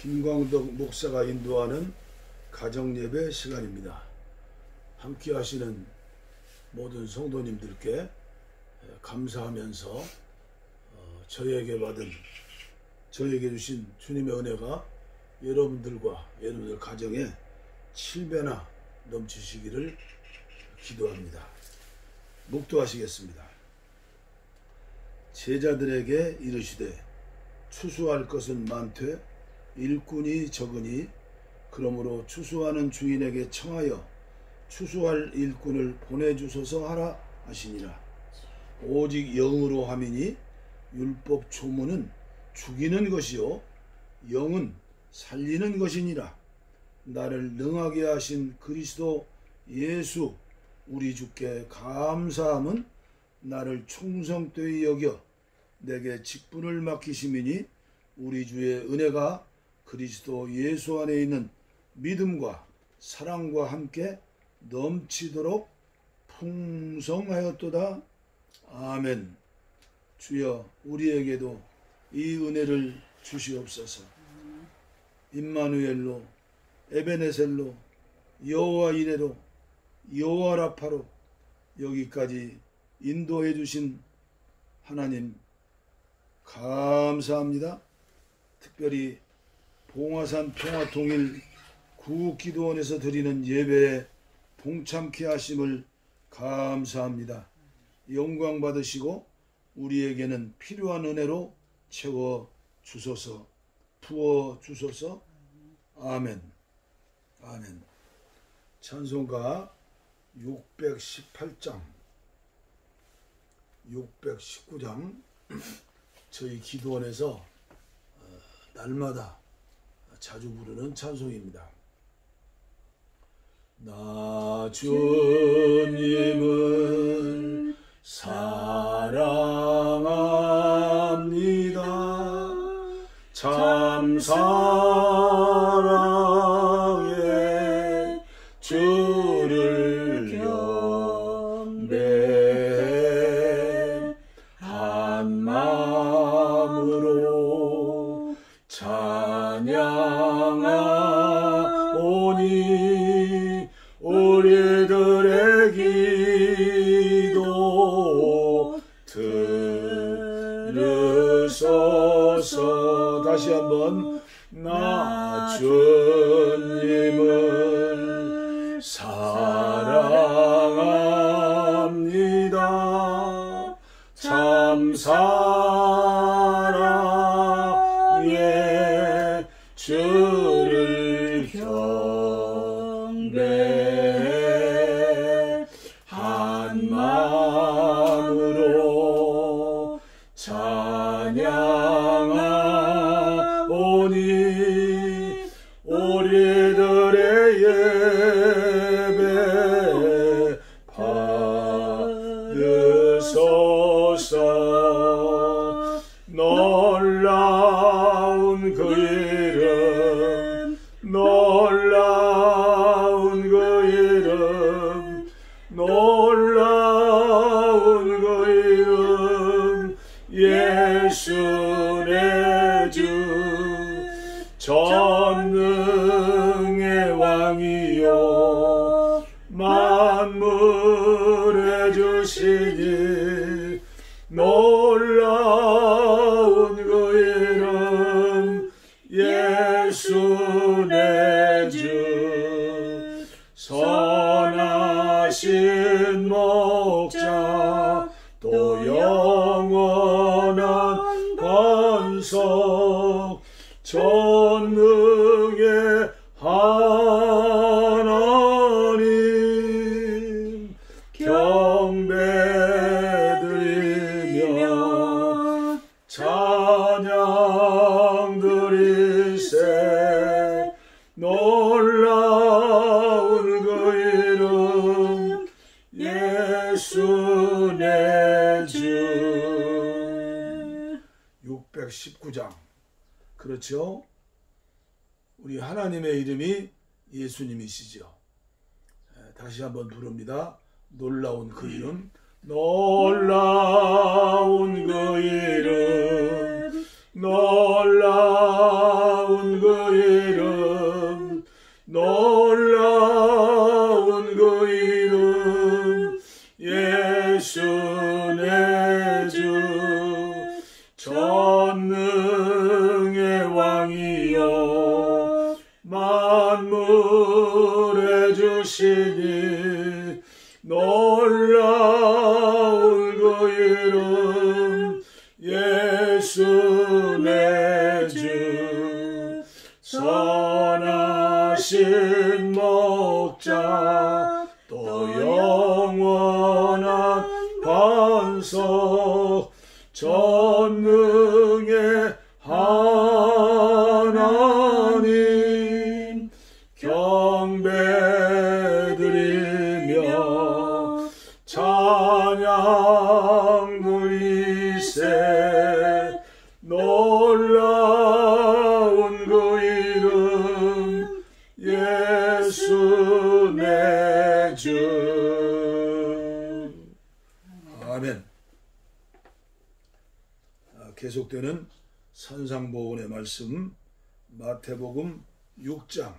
김광덕 목사가 인도하는 가정예배 시간입니다. 함께 하시는 모든 성도님들께 감사하면서 저에게 주신 주님의 은혜가 여러분들과 여러분들 가정에 7배나 넘치시기를 기도합니다. 묵도하시겠습니다. 제자들에게 이르시되 추수할 것은 많되 일꾼이 적으니 그러므로 추수하는 주인에게 청하여 추수할 일꾼을 보내주소서 하라 하시니라. 오직 영으로 함이니 율법 조문은 죽이는 것이요 영은 살리는 것이니라. 나를 능하게 하신 그리스도 예수 우리 주께 감사함은 나를 충성되이 여겨 내게 직분을 맡기심이니 우리 주의 은혜가 그리스도 예수 안에 있는 믿음과 사랑과 함께 넘치도록 풍성하였도다. 아멘. 주여 우리에게도 이 은혜를 주시옵소서. 임마누엘로 에베네셀로 여호와 이레로 여호와 라파로 여기까지 인도해 주신 하나님 감사합니다. 특별히 봉화산 평화통일 구국기도원에서 드리는 예배에 동참케 하심을 감사합니다. 영광 받으시고 우리에게는 필요한 은혜로 채워 주소서, 부어 주소서. 아멘. 아멘. 찬송가 618장 619장 저희 기도원에서 날마다 자주 부르는 찬송입니다. 나 주님을 사랑합니다. 참 사랑해 주를 경배해 한 마음으로 찬양하오니 우리들의 기도 들으소서. 다시 한번 나 주님을 사랑합니다. 참 사랑해 주를 경배해 한 마음으로 찬양하오니 우리들의 예배 받으소서. 놀라운 그 이름 놀라운 그 이름 놀라운 그 이름 예수 내 주 전능의 왕이요 만물의 주시니 놀라운 그 이름 예수 내 주 선하신 목자 또 영원한 반석 전능의 하나님 경배드리며 찬양 드리세. 놀라운 그 이름 예수 내 주. 619장 그렇죠? 우리 하나님의 이름이 예수님이시죠. 다시 한번 부릅니다. 놀라운 그 이름 놀라운 그 이름 놀라운 그 왕이여 만물의 주시니 놀라운 그 이름 예수 내 주 선하신 목자 또 영원한 반석 전능의 하나님 경배드리며 찬양 드리세 놀라운 그 이름 예수 내 주. 아멘. 계속되는 산상보훈의 말씀 마태복음 6장.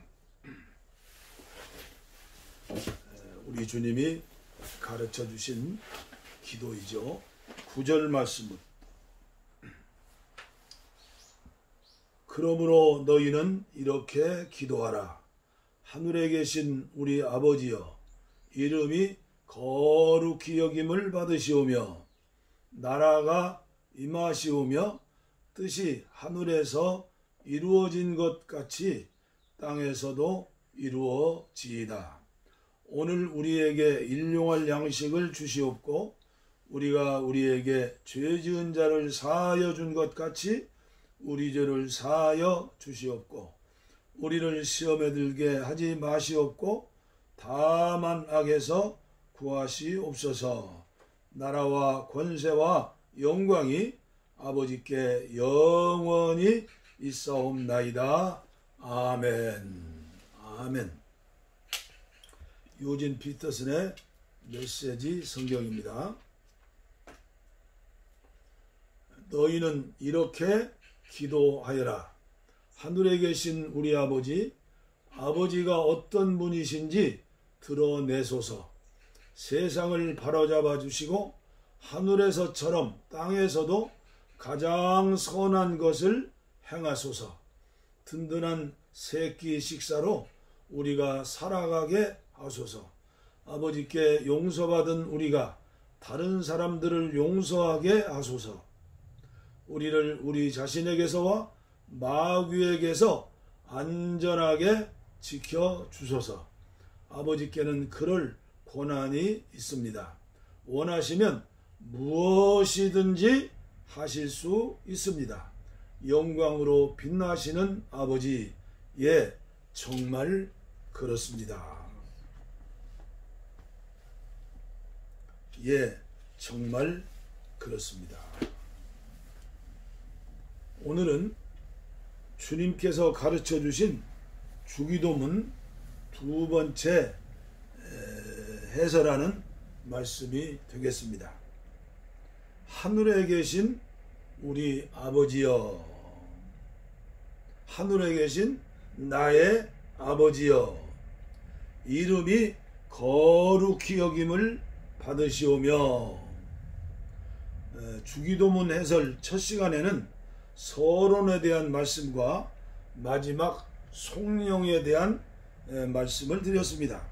우리 주님이 가르쳐 주신 기도이죠. 9절 말씀은 그러므로 너희는 이렇게 기도하라. 하늘에 계신 우리 아버지여 이름이 거룩히 여김을 받으시오며 나라가 임하시오며 뜻이 하늘에서 이루어진 것 같이 땅에서도 이루어지이다. 오늘 우리에게 일용할 양식을 주시옵고 우리가 우리에게 죄 지은 자를 사하여 준 것 같이 우리 죄를 사하여 주시옵고 우리를 시험에 들게 하지 마시옵고 다만 악에서 구하시옵소서. 나라와 권세와 영광이 아버지께 영원히 있사옵나이다. 아멘. 아멘. 유진 피터슨의 메시지 성경입니다. 너희는 이렇게 기도하여라. 하늘에 계신 우리 아버지, 아버지가 어떤 분이신지 드러내소서. 세상을 바로잡아 주시고 하늘에서처럼 땅에서도 가장 선한 것을 행하소서. 든든한 새끼 식사로 우리가 살아가게 하소서. 아버지께 용서받은 우리가 다른 사람들을 용서하게 하소서. 우리를 우리 자신에게서와 마귀에게서 안전하게 지켜주소서. 아버지께는 그럴 권한이 있습니다. 원하시면 무엇이든지 하실 수 있습니다. 영광으로 빛나시는 아버지, 예, 정말 그렇습니다. 예, 정말 그렇습니다. 오늘은 주님께서 가르쳐 주신 주기도문 두 번째 해설하는 말씀이 되겠습니다. 하늘에 계신 우리 아버지여, 하늘에 계신 나의 아버지여, 이름이 거룩히 여김을 받으시오며. 주기도문 해설 첫 시간에는 서론에 대한 말씀과 마지막 송령에 대한 말씀을 드렸습니다.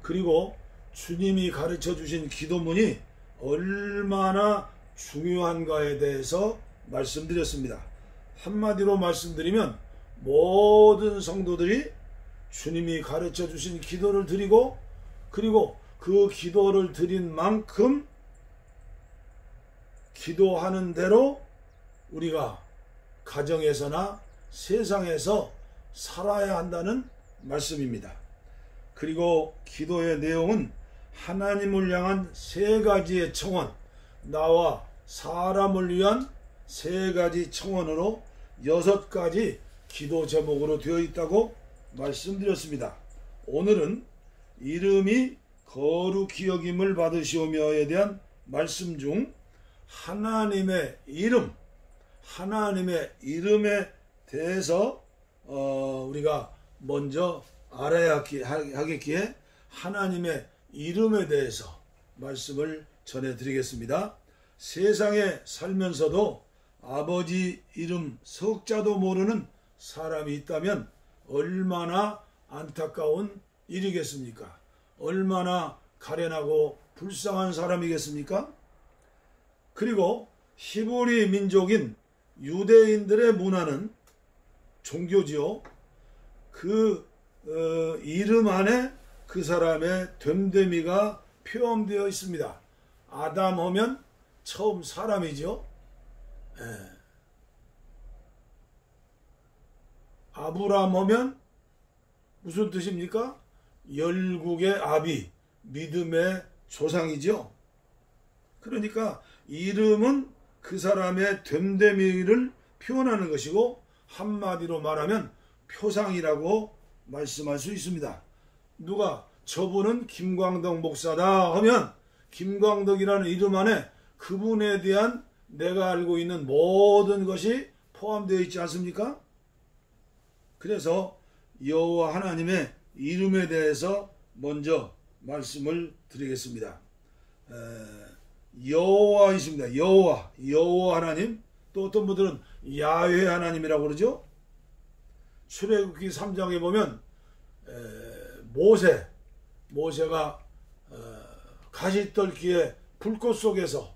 그리고 주님이 가르쳐 주신 기도문이 얼마나 중요한가에 대해서 말씀드렸습니다. 한마디로 말씀드리면 모든 성도들이 주님이 가르쳐 주신 기도를 드리고 그리고 그 기도를 드린 만큼 기도하는 대로 우리가 가정에서나 세상에서 살아야 한다는 말씀입니다. 그리고 기도의 내용은 하나님을 향한 세 가지의 청원, 나와 사람을 위한 세 가지 청원으로 6가지 기도 제목으로 되어 있다고 말씀드렸습니다. 오늘은 이름이 거룩히 여김을 받으시오며에 대한 말씀 중 하나님의 이름, 하나님의 이름에 대해서 우리가 먼저 알아야 하겠기에 하나님의 이름에 대해서 말씀을 전해드리겠습니다. 세상에 살면서도 아버지 이름 석자도 모르는 사람이 있다면 얼마나 안타까운 일이겠습니까? 얼마나 가련하고 불쌍한 사람이겠습니까? 그리고 히브리 민족인 유대인들의 문화는 종교지요. 그 이름 안에 그 사람의 됨됨이가 표현되어 있습니다. 아담 하면 처음 사람이죠. 아브람 하면 무슨 뜻입니까? 열국의 아비, 믿음의 조상이죠. 그러니까 이름은 그 사람의 됨됨이를 표현하는 것이고, 한마디로 말하면 표상이라고 말씀할 수 있습니다. 누가 저분은 김광덕 목사다 하면 김광덕이라는 이름 안에 그분에 대한 내가 알고 있는 모든 것이 포함되어 있지 않습니까? 그래서 여호와 하나님의 이름에 대해서 먼저 말씀을 드리겠습니다. 여호와 있습니다. 여호와 하나님, 또 어떤 분들은 야훼 하나님이라고 그러죠. 출애굽기 3장에 보면 모세가 가시떨기에 불꽃 속에서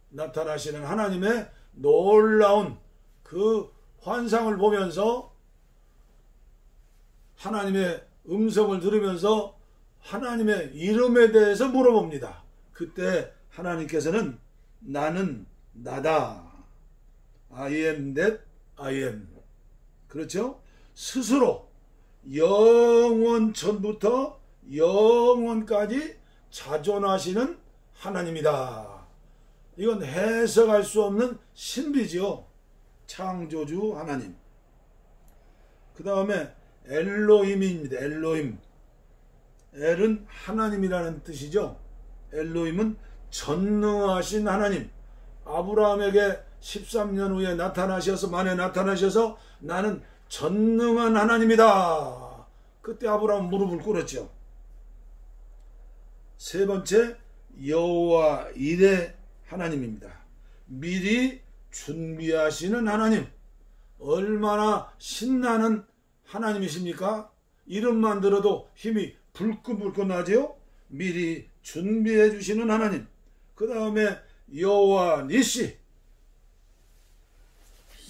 나타나시는 하나님의 놀라운 그 환상을 보면서 하나님의 음성을 들으면서 하나님의 이름에 대해서 물어봅니다. 그때 하나님께서는 나는 나다. I am that I am. 그렇죠? 스스로 영원 전부터 영원까지 자존하시는 하나님이다. 이건 해석할 수 없는 신비지요. 창조주 하나님. 그 다음에 엘로힘입니다. 엘로힘. 엘은 하나님이라는 뜻이죠. 엘로힘은 전능하신 하나님. 아브라함에게 13년 후에 만에 나타나셔서 나는 전능한 하나님이다. 그때 아브라함은 무릎을 꿇었죠. 세 번째, 여호와 이레 하나님입니다. 미리 준비하시는 하나님. 얼마나 신나는 하나님이십니까? 이름만 들어도 힘이 불끈불끈 나지요? 미리 준비해 주시는 하나님. 그 다음에 여호와 니시.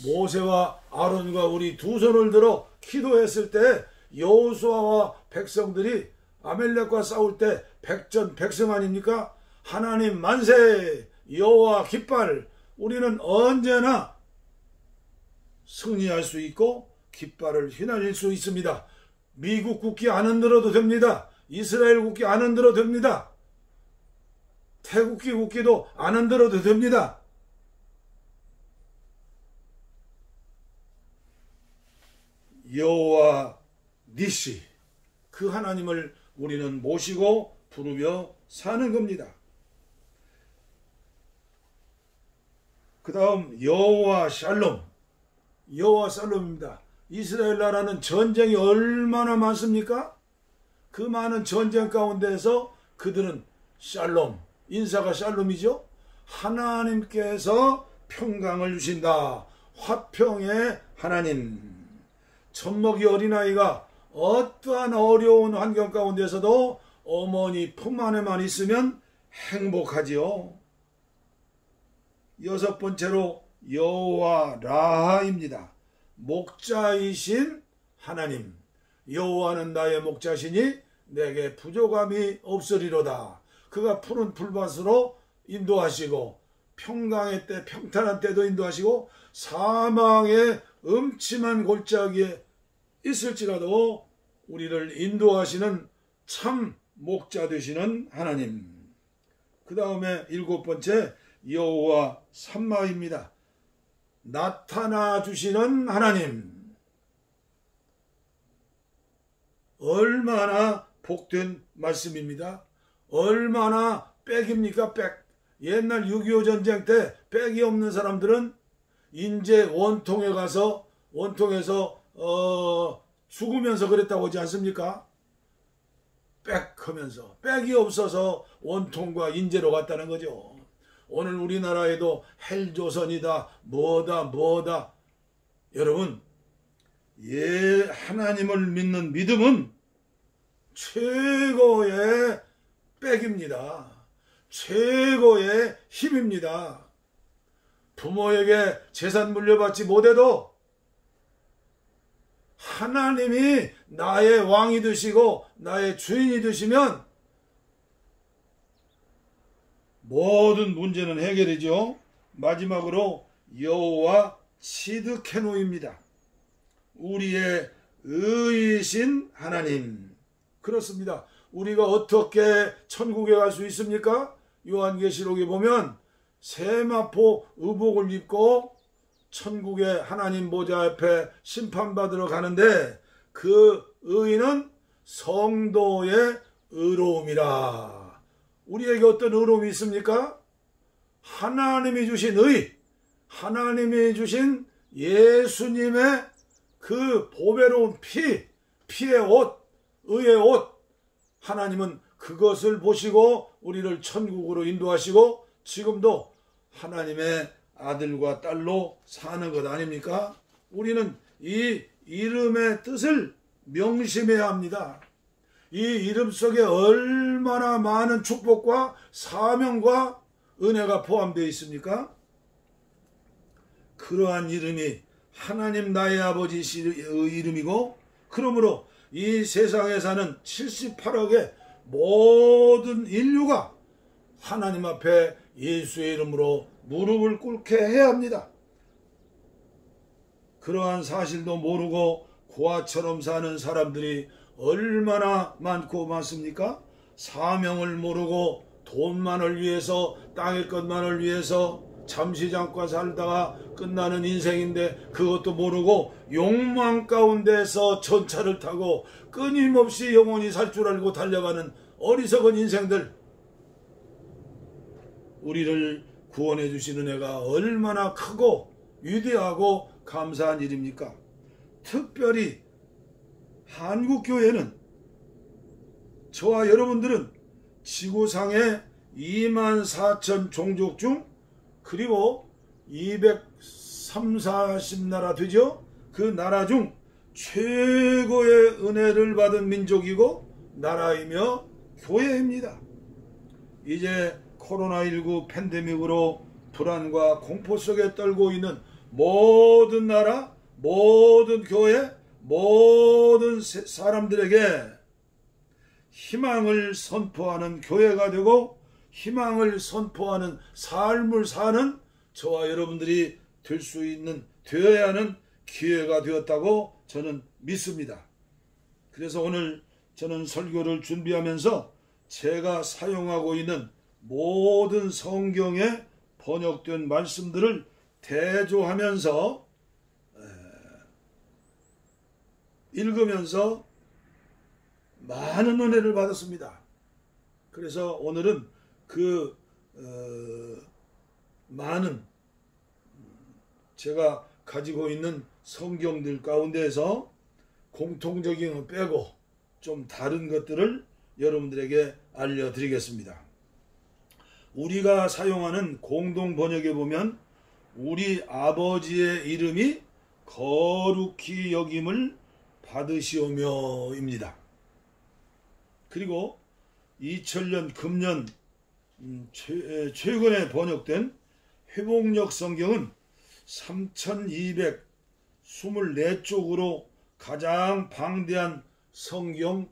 모세와 아론과 우리 두 손을 들어 기도했을 때 여호수아와 백성들이 아멜렉과 싸울 때 백전백승 아닙니까? 하나님 만세, 여호와 깃발. 우리는 언제나 승리할 수 있고 깃발을 휘날릴 수 있습니다. 미국 국기 안 흔들어도 됩니다. 이스라엘 국기 안 흔들어도 됩니다. 태국기 국기도 안 흔들어도 됩니다. 여호와 니시, 그 하나님을 우리는 모시고 부르며 사는 겁니다. 그 다음 여호와 샬롬. 여호와 샬롬입니다. 이스라엘 나라는 전쟁이 얼마나 많습니까? 그 많은 전쟁 가운데서 그들은 샬롬, 인사가 샬롬이죠. 하나님께서 평강을 주신다. 화평의 하나님. 젖먹이 어린아이가 어떠한 어려운 환경 가운데서도 어머니 품 안에만 있으면 행복하지요. 여섯 번째로 여호와 라하입니다. 목자이신 하나님. 여호와는 나의 목자시니 내게 부족함이 없으리로다. 그가 푸른 풀밭으로 인도하시고 평강의 때 평탄한 때도 인도하시고 사망의 음침한 골짜기에 있을지라도 우리를 인도하시는 참 목자 되시는 하나님. 그 다음에 일곱 번째 여호와 삼마입니다. 나타나 주시는 하나님. 얼마나 복된 말씀입니다. 얼마나 백입니까? 백. 옛날 6.25 전쟁 때 백이 없는 사람들은 인제 원통에서 죽으면서 그랬다고 하지 않습니까? 백 하면서 백이 없어서 원통과 인제로 갔다는 거죠. 오늘 우리나라에도 헬조선이다 뭐다 여러분, 하나님을 믿는 믿음은 최고의 백입니다. 최고의 힘입니다. 부모에게 재산 물려받지 못해도 하나님이 나의 왕이 되시고 나의 주인이 되시면 모든 문제는 해결이죠. 마지막으로 여호와 시드케노입니다. 우리의 의이신 하나님. 그렇습니다. 우리가 어떻게 천국에 갈 수 있습니까? 요한계시록에 보면 세마포 의복을 입고 천국의 하나님 보좌 앞에 심판받으러 가는데 그 의는 성도의 의로움이라. 우리에게 어떤 의로움이 있습니까? 하나님이 주신 의, 하나님이 주신 예수님의 그 보배로운 피의 옷, 의의 옷, 하나님은 그것을 보시고 우리를 천국으로 인도하시고 지금도 하나님의 아들과 딸로 사는 것 아닙니까? 우리는 이 이름의 뜻을 명심해야 합니다. 이 이름 속에 얼마나 많은 축복과 사명과 은혜가 포함되어 있습니까? 그러한 이름이 하나님 나의 아버지 이름이고, 그러므로 이 세상에 사는 78억의 모든 인류가 하나님 앞에 예수의 이름으로 무릎을 꿇게 해야 합니다. 그러한 사실도 모르고 고아처럼 사는 사람들이 얼마나 많고 많습니까? 사명을 모르고 돈만을 위해서, 땅의 것만을 위해서 잠시 잠깐 살다가 끝나는 인생인데 그것도 모르고 욕망 가운데서 전차를 타고 끊임없이 영원히 살 줄 알고 달려가는 어리석은 인생들, 우리를 구원해 주시는 은혜가 얼마나 크고 위대하고 감사한 일입니까? 특별히 한국교회는, 저와 여러분들은 지구상의 24,000 종족 중, 그리고 230-40나라 되죠? 그 나라 중 최고의 은혜를 받은 민족이고 나라이며 교회입니다. 이제 코로나19 팬데믹으로 불안과 공포 속에 떨고 있는 모든 나라, 모든 교회, 모든 사람들에게 희망을 선포하는 교회가 되고 희망을 선포하는 삶을 사는 저와 여러분들이 될 수 있는, 되어야 하는 기회가 되었다고 저는 믿습니다. 그래서 오늘 저는 설교를 준비하면서 제가 사용하고 있는 모든 성경에 번역된 말씀들을 대조하면서 읽으면서 많은 은혜를 받았습니다. 그래서 오늘은 그 많은 제가 가지고 있는 성경들 가운데에서 공통적인 거 빼고 좀 다른 것들을 여러분들에게 알려드리겠습니다. 우리가 사용하는 공동 번역에 보면 우리 아버지의 이름이 거룩히 여김을 받으시오며 입니다. 그리고 2000년 금년 최근에 번역된 회복력 성경은 3224쪽으로 가장 방대한 성경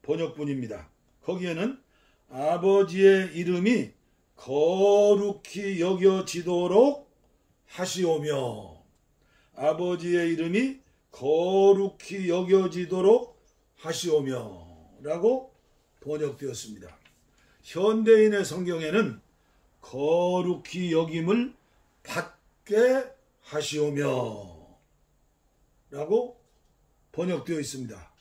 번역본입니다. 거기에는 아버지의 이름이 거룩히 여겨지도록 하시오며, 아버지의 이름이 거룩히 여겨지도록 하시오며 라고 번역되었습니다. 현대인의 성경에는 거룩히 여김을 받게 하시오며 라고 번역되어 있습니다.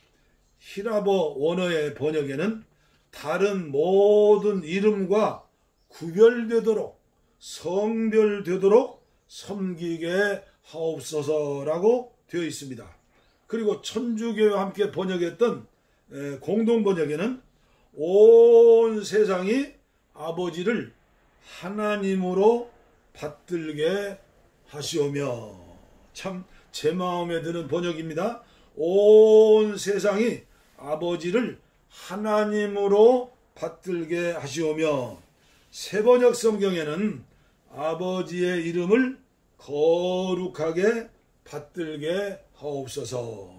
히라버 원어의 번역에는 다른 모든 이름과 구별되도록, 성별되도록 섬기게 하옵소서라고 되어 있습니다. 그리고 천주교와 함께 번역했던 공동 번역에는 온 세상이 아버지를 하나님으로 받들게 하시오며. 참 제 마음에 드는 번역입니다. 온 세상이 아버지를 하나님으로 받들게 하시오며. 새번역 성경에는 아버지의 이름을 거룩하게 받들게 하옵소서.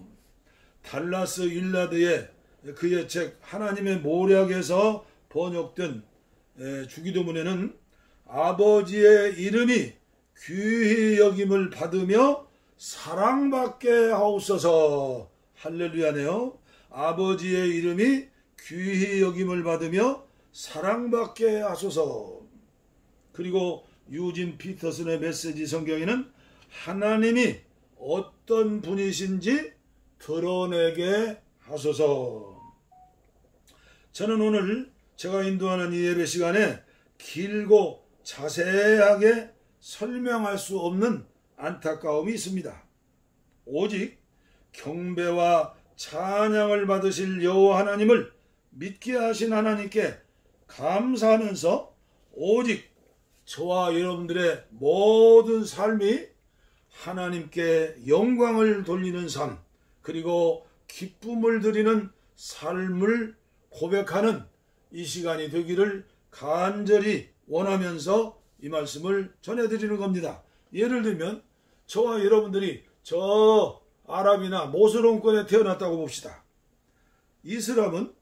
달라스 윌라드의 그의 책 하나님의 모략에서 번역된 주기도문에는 아버지의 이름이 귀히 여김을 받으며 사랑받게 하옵소서. 할렐루야네요. 아버지의 이름이 귀히 여김을 받으며 사랑받게 하소서. 그리고 유진 피터슨의 메시지 성경에는 하나님이 어떤 분이신지 드러내게 하소서. 저는 오늘 제가 인도하는 이 예배 시간에 길고 자세하게 설명할 수 없는 안타까움이 있습니다. 오직 경배와 찬양을 받으실 여호와 하나님을 믿게 하신 하나님께 감사하면서 오직 저와 여러분들의 모든 삶이 하나님께 영광을 돌리는 삶, 그리고 기쁨을 드리는 삶을 고백하는 이 시간이 되기를 간절히 원하면서 이 말씀을 전해드리는 겁니다. 예를 들면 저와 여러분들이 저 아랍이나 모슬롬권에 태어났다고 봅시다. 이슬람은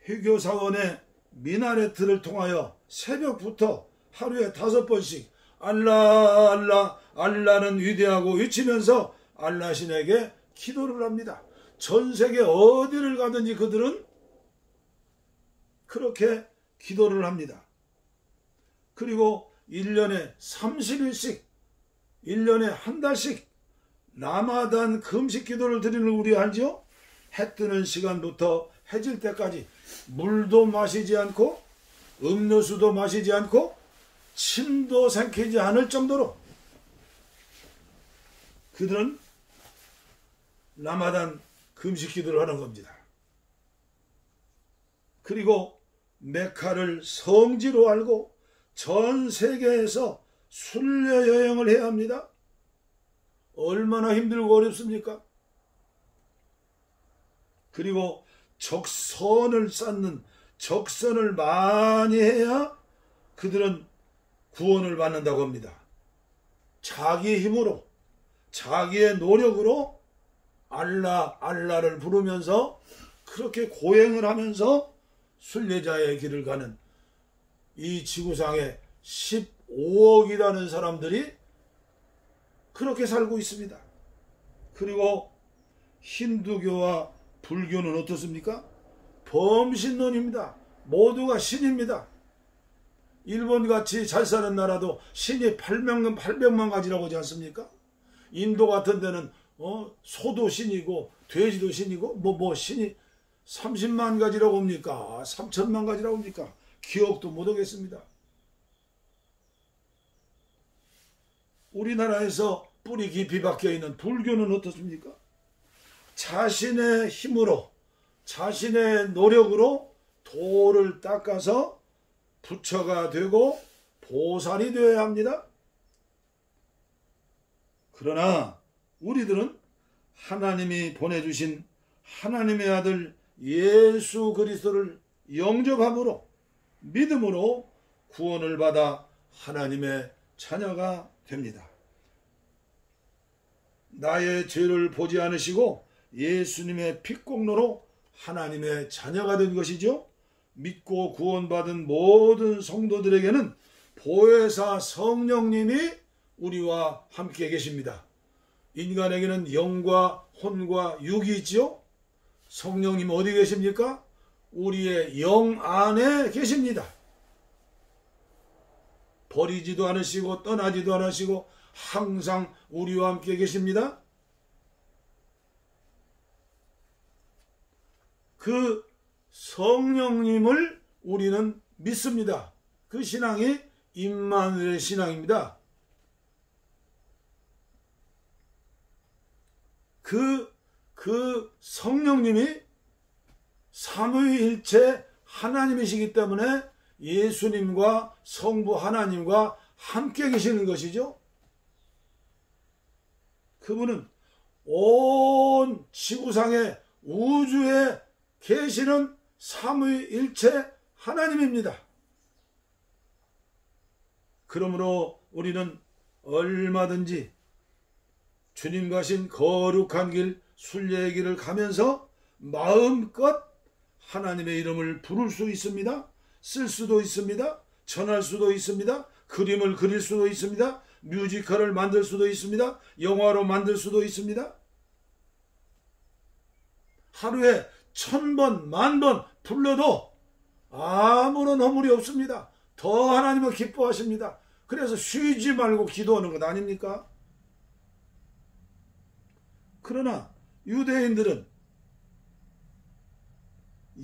회교사원의 미나레트를 통하여 새벽부터 하루에 5번씩 알라 알라 알라는 위대하고 외치면서 알라 신에게 기도를 합니다. 전 세계 어디를 가든지 그들은 그렇게 기도를 합니다. 그리고 1년에 30일씩 1년에 한 달씩 라마단 금식 기도를 드리는 우리 알죠? 해 뜨는 시간부터 해질 때까지 물도 마시지 않고 음료수도 마시지 않고 침도 삼키지 않을 정도로 그들은 라마단 금식 기도를 하는 겁니다. 그리고 메카를 성지로 알고 전 세계에서 순례 여행을 해야 합니다. 얼마나 힘들고 어렵습니까? 그리고 적선을 쌓는 적선을 많이 해야 그들은 구원을 받는다고 합니다. 자기 힘으로 자기의 노력으로 알라를 부르면서 그렇게 고행을 하면서 순례자의 길을 가는 이 지구상에 15억이라는 사람들이 그렇게 살고 있습니다. 그리고 힌두교와 불교는 어떻습니까? 범신론입니다. 모두가 신입니다. 일본같이 잘 사는 나라도 신이 800만 가지라고 하지 않습니까? 인도 같은 데는 소도 신이고 돼지도 신이고 신이 30만 가지라고 합니까? 3천만 가지라고 합니까? 기억도 못하겠습니다. 우리나라에서 뿌리 깊이 박혀있는 불교는 어떻습니까? 자신의 힘으로 자신의 노력으로 돌을 닦아서 부처가 되고 보살이 되어야 합니다. 그러나 우리들은 하나님이 보내주신 하나님의 아들 예수 그리스도를 영접함으로 믿음으로 구원을 받아 하나님의 자녀가 됩니다. 나의 죄를 보지 않으시고 예수님의 핏공로로 하나님의 자녀가 된 것이죠. 믿고 구원받은 모든 성도들에게는 보혜사 성령님이 우리와 함께 계십니다. 인간에게는 영과 혼과 육이 있죠. 성령님 어디 계십니까? 우리의 영 안에 계십니다. 버리지도 않으시고 떠나지도 않으시고 항상 우리와 함께 계십니다. 그 성령님을 우리는 믿습니다. 그 신앙이 임마누엘 신앙입니다. 그 성령님이 삼위일체 하나님이시기 때문에 예수님과 성부 하나님과 함께 계시는 것이죠. 그분은 온 지구상의 우주에 계시는 삼위일체 하나님입니다. 그러므로 우리는 얼마든지 주님 가신 거룩한 길, 순례의 길을 가면서 마음껏 하나님의 이름을 부를 수 있습니다. 쓸 수도 있습니다. 전할 수도 있습니다. 그림을 그릴 수도 있습니다. 뮤지컬을 만들 수도 있습니다. 영화로 만들 수도 있습니다. 하루에 1000번, 10,000번 불러도 아무런 허물이 없습니다. 더 하나님을 기뻐하십니다. 그래서 쉬지 말고 기도하는 것 아닙니까? 그러나 유대인들은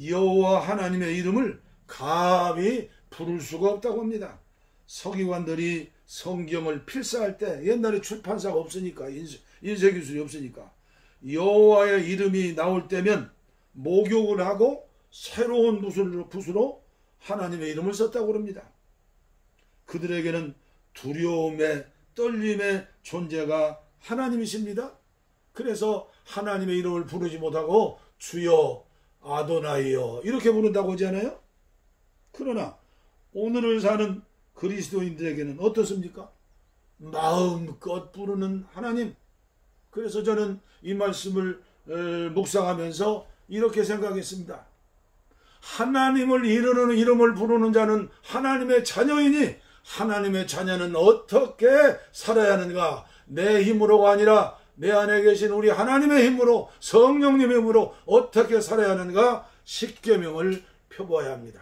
여호와 하나님의 이름을 감히 부를 수가 없다고 합니다. 서기관들이 성경을 필사할 때, 옛날에 출판사가 없으니까, 인쇄기술이 없으니까 여호와의 이름이 나올 때면 목욕을 하고 새로운 붓으로 하나님의 이름을 썼다고 합니다. 그들에게는 두려움의 떨림의 존재가 하나님이십니다. 그래서 하나님의 이름을 부르지 못하고 주여 아도나이여 이렇게 부른다고 하잖아요. 그러나 오늘을 사는 그리스도인들에게는 어떻습니까? 마음껏 부르는 하나님. 그래서 저는 이 말씀을 묵상하면서 이렇게 생각했습니다. 하나님을 이르는 이름을 부르는 자는 하나님의 자녀이니 하나님의 자녀는 어떻게 살아야 하는가? 내 힘으로가 아니라 내 안에 계신 우리 하나님의 힘으로, 성령님의 힘으로 어떻게 살아야 하는가? 십계명을 펴보아야 합니다.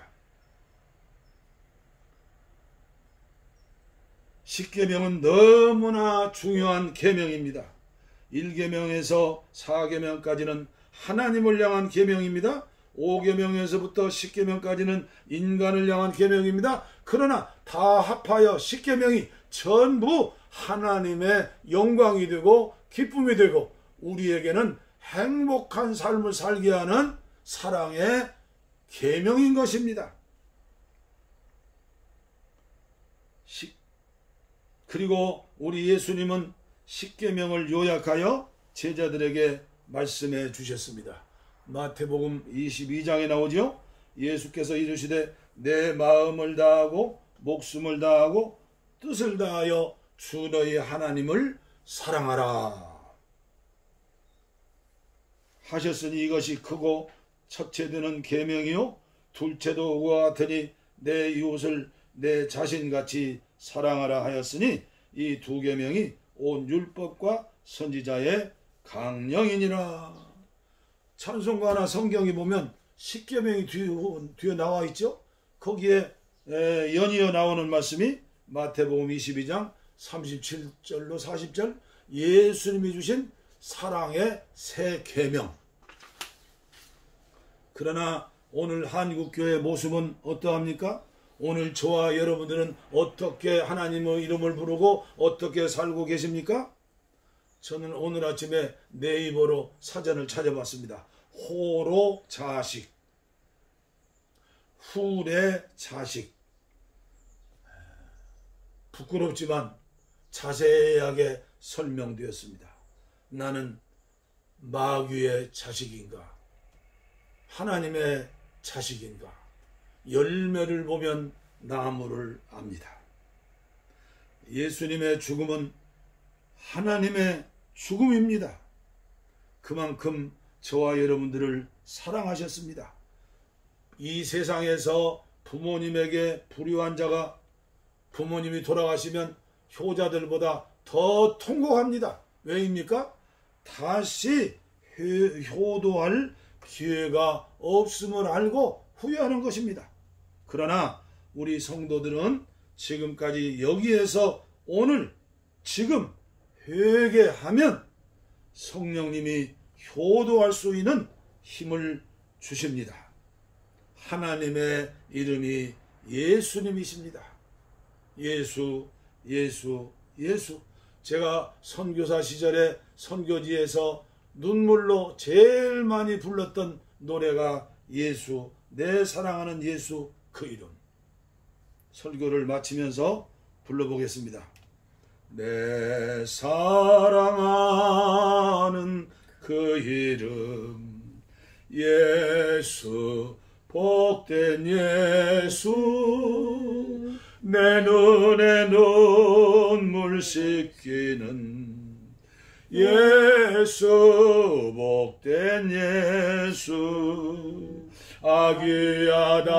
십계명은 너무나 중요한 계명입니다. 1계명에서 4계명까지는 하나님을 향한 계명입니다. 5계명에서부터 10계명까지는 인간을 향한 계명입니다. 그러나 다 합하여 10계명이 전부 하나님의 영광이 되고 기쁨이 되고 우리에게는 행복한 삶을 살게 하는 사랑의 계명인 것입니다. 그리고 우리 예수님은 십계명을 요약하여 제자들에게 말씀해 주셨습니다. 마태복음 22장에 나오죠. 예수께서 이르시되 내 마음을 다하고 목숨을 다하고 뜻을 다하여 주 너희 하나님을 사랑하라 하셨으니 이것이 크고 첫째 되는 계명이요 둘째도 그와 같으니 내 이웃을 내 자신같이 사랑하라 하였으니 이 두 계명이 온 율법과 선지자의 강령이니라. 찬송가나 성경에 보면 십계명이 뒤에 나와 있죠. 거기에 연이어 나오는 말씀이 마태복음 22장 37절로 40절 예수님이 주신 사랑의 새 계명. 그러나 오늘 한국교회의 모습은 어떠합니까? 오늘 저와 여러분들은 어떻게 하나님의 이름을 부르고 어떻게 살고 계십니까? 저는 오늘 아침에 네이버로 사전을 찾아봤습니다. 호로 자식, 후레 자식. 부끄럽지만 자세하게 설명되었습니다. 나는 마귀의 자식인가? 하나님의 자식인가? 열매를 보면 나무를 압니다. 예수님의 죽음은 하나님의 죽음입니다. 그만큼 저와 여러분들을 사랑하셨습니다. 이 세상에서 부모님에게 불효한 자가 부모님이 돌아가시면 효자들보다 더 통곡합니다. 왜입니까? 다시 효도할 기회가 없음을 알고 후회하는 것입니다. 그러나 우리 성도들은 지금까지 여기에서 오늘 지금 회개하면 성령님이 효도할 수 있는 힘을 주십니다. 하나님의 이름이 예수님이십니다. 예수, 예수, 예수. 제가 선교사 시절에 선교지에서 눈물로 제일 많이 불렀던 노래가 예수, 내 사랑하는 예수 그 이름. 설교를 마치면서 불러보겠습니다. 내 사랑하는 그 이름 예수, 복된 예수, 내 눈에 눈물 씻기는 예수, 복된 예수, 아귀하다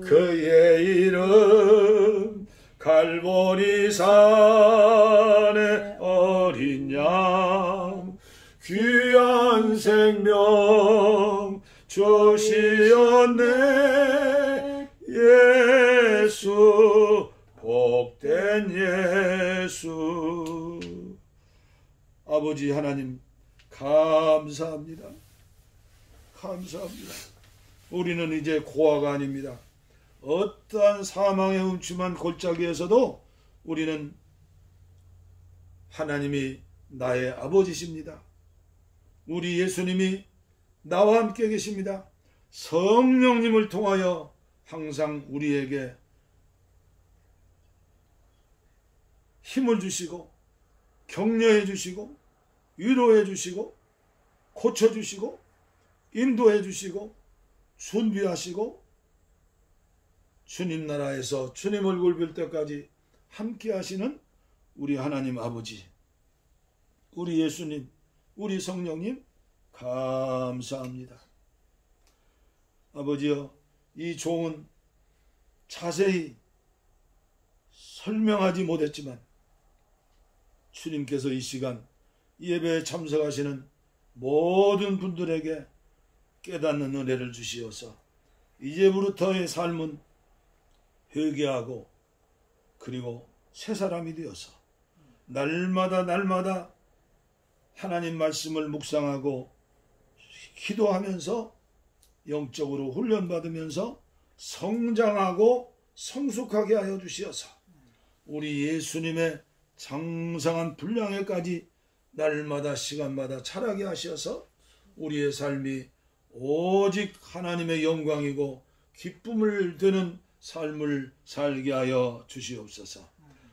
그의 이름, 갈보리 산의 어린 양, 귀한 생명 주시었네. 예수, 복된 예수. 아버지 하나님 감사합니다. 감사합니다. 우리는 이제 고아가 아닙니다. 어떠한 사망의 음침한 골짜기에서도 우리는 하나님이 나의 아버지십니다. 우리 예수님이 나와 함께 계십니다. 성령님을 통하여 항상 우리에게 힘을 주시고 격려해 주시고 위로해 주시고 고쳐 주시고 인도해 주시고 준비하시고 주님 나라에서 주님 얼굴 볼 때까지 함께 하시는 우리 하나님 아버지, 우리 예수님, 우리 성령님 감사합니다. 아버지여, 이 종은 자세히 설명하지 못했지만 주님께서 이 시간 예배에 참석하시는 모든 분들에게 깨닫는 은혜를 주시어서 이제부터의 삶은 회개하고 그리고 새 사람이 되어서 날마다 하나님 말씀을 묵상하고 기도하면서 영적으로 훈련받으면서 성장하고 성숙하게 하여 주시어서 우리 예수님의 장성한 분량에까지 날마다 시간마다 자라게 하셔서 우리의 삶이 오직 하나님의 영광이고 기쁨을 드는 삶을 살게 하여 주시옵소서.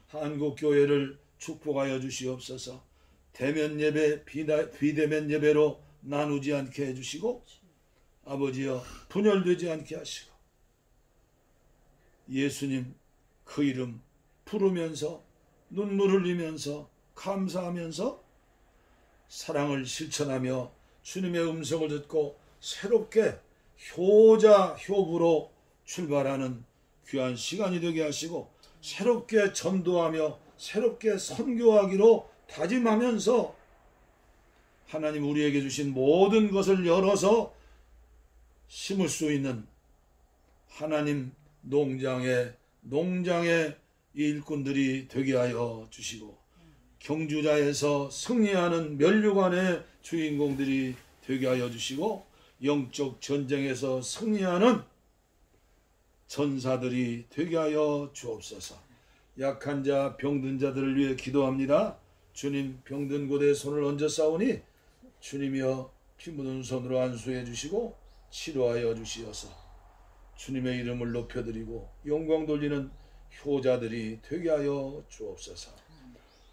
한국교회를 축복하여 주시옵소서. 대면 예배, 비대면 예배로 나누지 않게 해주시고 아버지여 분열되지 않게 하시고 예수님 그 이름 부르면서 눈물 흘리면서 감사하면서 사랑을 실천하며 주님의 음성을 듣고 새롭게 효자효부로 출발하는 귀한 시간이 되게 하시고 새롭게 전도하며 새롭게 선교하기로 다짐하면서 하나님 우리에게 주신 모든 것을 열어서 심을 수 있는 하나님 농장의 일꾼들이 되게 하여 주시고 경주자에서 승리하는 면류관의 주인공들이 되게 하여 주시고 영적 전쟁에서 승리하는 전사들이 되게 하여 주옵소서. 약한 자 병든 자들을 위해 기도합니다. 주님, 병든 곳에 손을 얹어 싸우니 주님이여 피 묻은 손으로 안수해 주시고 치료하여 주시어서 주님의 이름을 높여드리고 영광 돌리는 효자들이 되게 하여 주옵소서.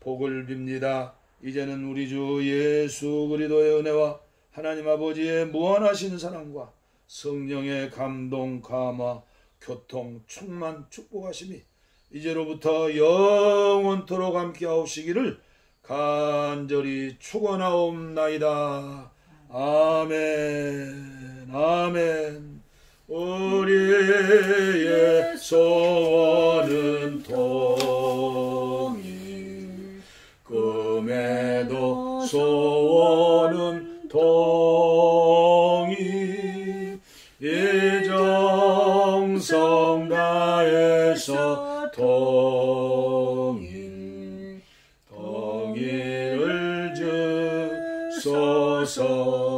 복을 빕니다. 이제는 우리 주 예수 그리스도의 은혜와 하나님 아버지의 무한하신 사랑과 성령의 감동, 감화, 교통, 충만, 축복하심이 이제로부터 영원토록 함께 하옵시기를 간절히 축원하옵나이다. 아멘. 아멘. 우리의 소원은 통일, 금에도 소원은 통일, 이정성 다해서 통일, 통일을 주소서.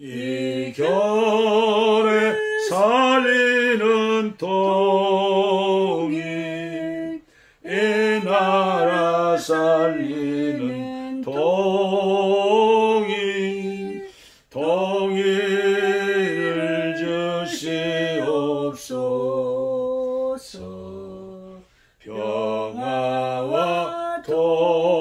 이 결에 살리는 통일, 이 나라 살리는 통일, 통일을 주시옵소서. 도